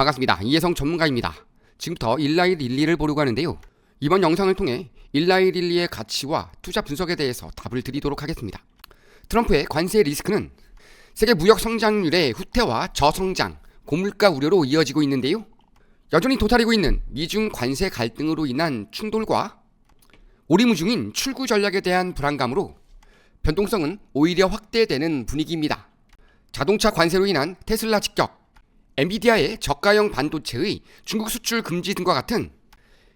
반갑습니다. 이혜성 전문가입니다. 지금부터 일라이 릴리를 보려고 하는데요. 이번 영상을 통해 일라이 릴리의 가치와 투자 분석에 대해서 답을 드리도록 하겠습니다. 트럼프의 관세 리스크는 세계 무역 성장률의 후퇴와 저성장, 고물가 우려로 이어지고 있는데요. 여전히 도사리고 있는 미중 관세 갈등으로 인한 충돌과 오리무중인 출구 전략에 대한 불안감으로 변동성은 오히려 확대되는 분위기입니다. 자동차 관세로 인한 테슬라 직격, 엔비디아의 저가형 반도체의 중국 수출 금지 등과 같은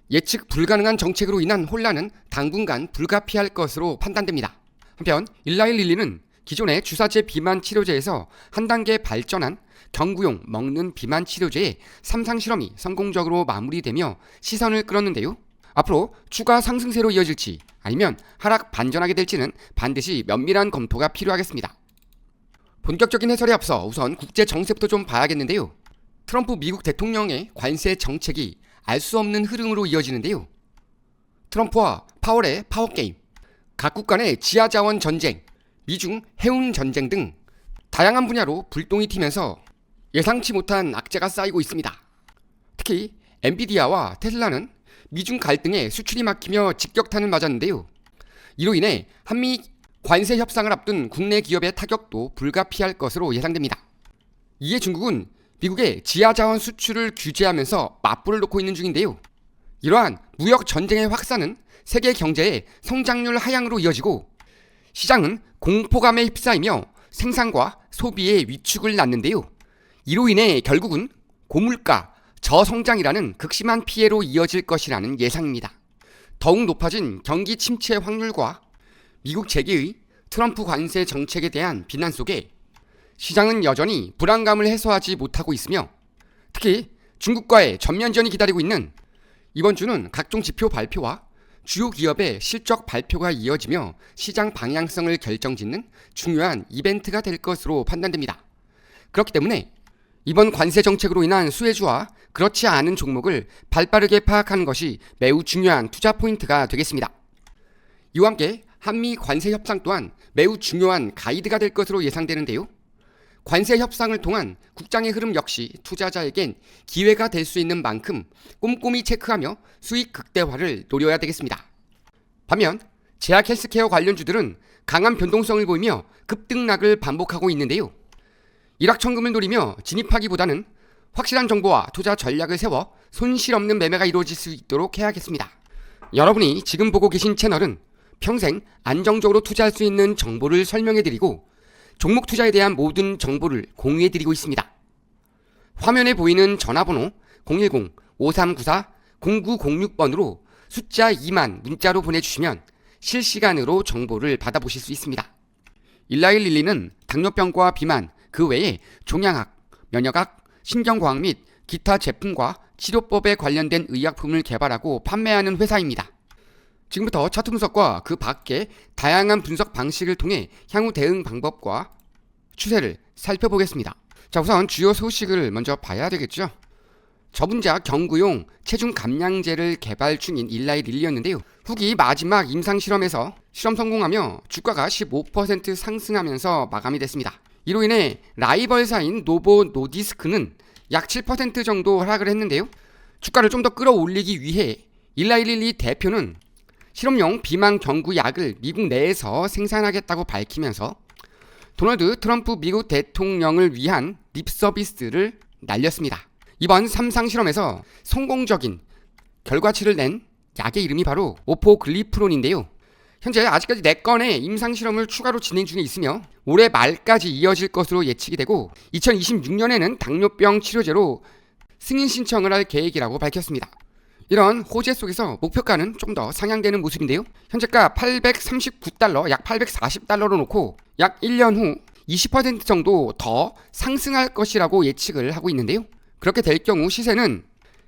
예측 불가능한 정책으로 인한 혼란은 당분간 불가피할 것으로 판단됩니다. 한편 일라이 릴리는 기존의 주사제 비만 치료제에서 한 단계 발전한 경구용 먹는 비만 치료제의 3상 실험이 성공적으로 마무리되며 시선을 끌었는데요. 앞으로 추가 상승세로 이어질지 아니면 하락 반전하게 될지는 반드시 면밀한 검토가 필요하겠습니다. 본격적인 해설에 앞서 우선 국제 정세부터 좀 봐야겠는데요. 트럼프 미국 대통령의 관세 정책이 알 수 없는 흐름으로 이어지는데요. 트럼프와 파월의 파워게임, 각국 간의 지하자원 전쟁, 미중 해운 전쟁 등 다양한 분야로 불똥이 튀면서 예상치 못한 악재가 쌓이고 있습니다. 특히 엔비디아와 테슬라는 미중 갈등에 수출이 막히며 직격탄을 맞았는데요. 이로 인해 한미 관세 협상을 앞둔 국내 기업의 타격도 불가피할 것으로 예상됩니다. 이에 중국은 미국의 지하자원 수출을 규제하면서 맞불을 놓고 있는 중인데요. 이러한 무역 전쟁의 확산은 세계 경제의 성장률 하향으로 이어지고 시장은 공포감에 휩싸이며 생산과 소비의 위축을 낳는데요. 이로 인해 결국은 고물가, 저성장이라는 극심한 피해로 이어질 것이라는 예상입니다. 더욱 높아진 경기 침체 확률과 미국 재계의 트럼프 관세 정책에 대한 비난 속에 시장은 여전히 불안감을 해소하지 못하고 있으며 특히 중국과의 전면전이 기다리고 있는 이번 주는 각종 지표 발표와 주요 기업의 실적 발표가 이어지며 시장 방향성을 결정짓는 중요한 이벤트가 될 것으로 판단됩니다. 그렇기 때문에 이번 관세 정책으로 인한 수혜주와 그렇지 않은 종목을 발빠르게 파악하는 것이 매우 중요한 투자 포인트가 되겠습니다. 이와 함께 한미 관세 협상 또한 매우 중요한 가이드가 될 것으로 예상되는데요. 관세 협상을 통한 국장의 흐름 역시 투자자에겐 기회가 될 수 있는 만큼 꼼꼼히 체크하며 수익 극대화를 노려야 되겠습니다. 반면 제약 헬스케어 관련주들은 강한 변동성을 보이며 급등락을 반복하고 있는데요. 일확천금을 노리며 진입하기보다는 확실한 정보와 투자 전략을 세워 손실 없는 매매가 이루어질 수 있도록 해야겠습니다. 여러분이 지금 보고 계신 채널은 평생 안정적으로 투자할 수 있는 정보를 설명해드리고 종목 투자에 대한 모든 정보를 공유해드리고 있습니다. 화면에 보이는 전화번호 010-5394-0906번으로 숫자 2만 문자로 보내주시면 실시간으로 정보를 받아보실 수 있습니다. 일라이 릴리는 당뇨병과 비만, 그 외에 종양학, 면역학, 신경과학 및 기타 제품과 치료법에 관련된 의약품을 개발하고 판매하는 회사입니다. 지금부터 차트 분석과 그 밖의 다양한 분석 방식을 통해 향후 대응 방법과 추세를 살펴보겠습니다. 자, 우선 주요 소식을 먼저 봐야 되겠죠. 저분자 경구용 체중 감량제를 개발 중인 일라이 릴리였는데요. 후기 마지막 임상 실험에서 실험 성공하며 주가가 15% 상승하면서 마감이 됐습니다. 이로 인해 라이벌사인 노보 노디스크는 약 7% 정도 하락을 했는데요. 주가를 좀 더 끌어올리기 위해 일라이 릴리 대표는 실험용 비만 경구 약을 미국 내에서 생산하겠다고 밝히면서 도널드 트럼프 미국 대통령을 위한 립 서비스를 날렸습니다. 이번 3상 실험에서 성공적인 결과치를 낸 약의 이름이 바로 오포글리프론인데요. 현재 아직까지 4건의 임상 실험을 추가로 진행 중에 있으며 올해 말까지 이어질 것으로 예측이 되고 2026년에는 당뇨병 치료제로 승인 신청을 할 계획이라고 밝혔습니다. 이런 호재 속에서 목표가는 좀 더 상향되는 모습인데요. 현재가 $839, 약 $840로 놓고 약 1년 후 20% 정도 더 상승할 것이라고 예측을 하고 있는데요. 그렇게 될 경우 시세는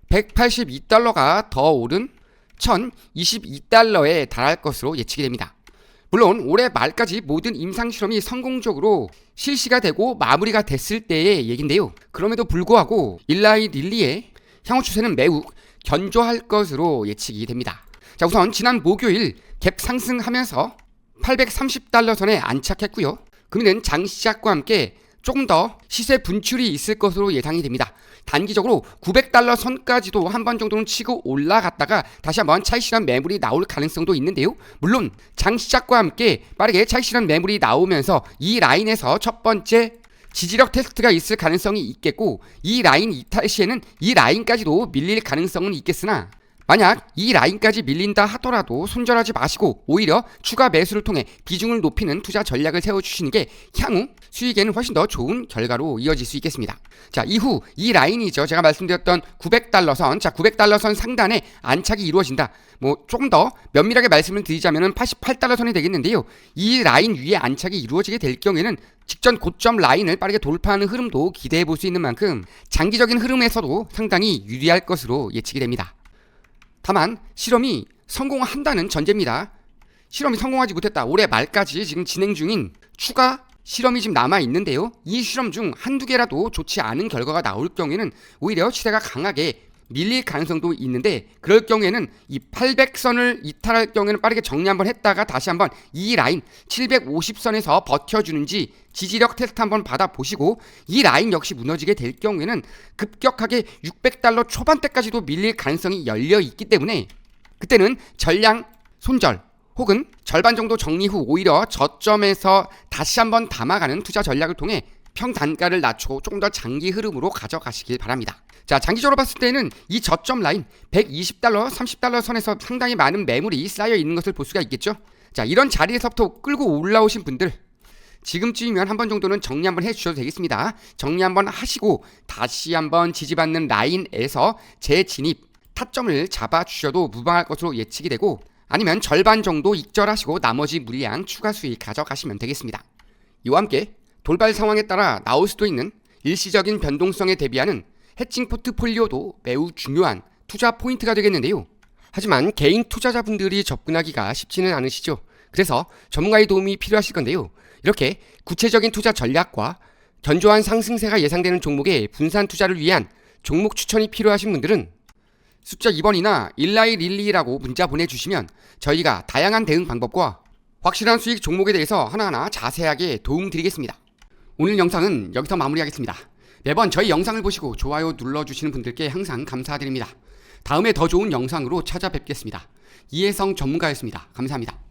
$182가 더 오른 $1,022에 달할 것으로 예측이 됩니다. 물론 올해 말까지 모든 임상 실험이 성공적으로 실시가 되고 마무리가 됐을 때의 얘긴데요. 그럼에도 불구하고 일라이 릴리의 향후 추세는 매우 견조할 것으로 예측이 됩니다. 자, 우선 지난 목요일 갭 상승하면서 $830 선에 안착했고요. 금일은 장 시작과 함께 조금 더 시세 분출이 있을 것으로 예상이 됩니다. 단기적으로 900달러 선까지도 한 번 정도는 치고 올라갔다가 다시 한번 차익 실현 매물이 나올 가능성도 있는데요. 물론 장 시작과 함께 빠르게 차익 실현 매물이 나오면서 이 라인에서 첫 번째 지지력 테스트가 있을 가능성이 있겠고, 이 라인 이탈 시에는 이 라인까지도 밀릴 가능성은 있겠으나 만약 이 라인까지 밀린다 하더라도 손절하지 마시고 오히려 추가 매수를 통해 비중을 높이는 투자 전략을 세워주시는 게 향후 수익에는 훨씬 더 좋은 결과로 이어질 수 있겠습니다. 자, 이후 이 라인이죠. 제가 말씀드렸던 900달러 선. 자, 900달러 선 상단에 안착이 이루어진다. 조금 더 면밀하게 말씀을 드리자면 88달러 선이 되겠는데요. 이 라인 위에 안착이 이루어지게 될 경우에는 직전 고점 라인을 빠르게 돌파하는 흐름도 기대해 볼 수 있는 만큼 장기적인 흐름에서도 상당히 유리할 것으로 예측이 됩니다. 다만 실험이 성공한다는 전제입니다. 실험이 성공하지 못했다. 올해 말까지 지금 진행 중인 추가 실험이 지금 남아 있는데요. 이 실험 중 한두 개라도 좋지 않은 결과가 나올 경우에는 오히려 시세가 강하게 밀릴 가능성도 있는데, 그럴 경우에는 이 800선을 이탈할 경우에는 빠르게 정리 한번 했다가 다시 한번 이 라인 750선에서 버텨주는지 지지력 테스트 한번 받아보시고, 이 라인 역시 무너지게 될 경우에는 급격하게 600달러 초반대까지도 밀릴 가능성이 열려 있기 때문에 그때는 전량 손절 혹은 절반 정도 정리 후 오히려 저점에서 다시 한번 담아가는 투자 전략을 통해 평단가를 낮추고 조금 더 장기 흐름으로 가져가시길 바랍니다. 자, 장기적으로 봤을 때는 이 저점 라인 120달러, 30달러 선에서 상당히 많은 매물이 쌓여 있는 것을 볼 수가 있겠죠. 자, 이런 자리에서부터 끌고 올라오신 분들 지금쯤이면 한 번 정도는 정리 한번 해주셔도 되겠습니다. 정리 한번 하시고 다시 한번 지지받는 라인에서 재진입 타점을 잡아주셔도 무방할 것으로 예측이 되고, 아니면 절반 정도 익절하시고 나머지 물량 추가 수익 가져가시면 되겠습니다. 이와 함께 돌발 상황에 따라 나올 수도 있는 일시적인 변동성에 대비하는 해칭 포트폴리오도 매우 중요한 투자 포인트가 되겠는데요. 하지만 개인 투자자분들이 접근하기가 쉽지는 않으시죠. 그래서 전문가의 도움이 필요하실 건데요. 이렇게 구체적인 투자 전략과 견조한 상승세가 예상되는 종목의 분산 투자를 위한 종목 추천이 필요하신 분들은 숫자 2번이나 19112라고 문자 보내주시면 저희가 다양한 대응 방법과 확실한 수익 종목에 대해서 하나하나 자세하게 도움드리겠습니다. 오늘 영상은 여기서 마무리하겠습니다. 매번 저희 영상을 보시고 좋아요 눌러주시는 분들께 항상 감사드립니다. 다음에 더 좋은 영상으로 찾아뵙겠습니다. 이혜성 전문가였습니다. 감사합니다.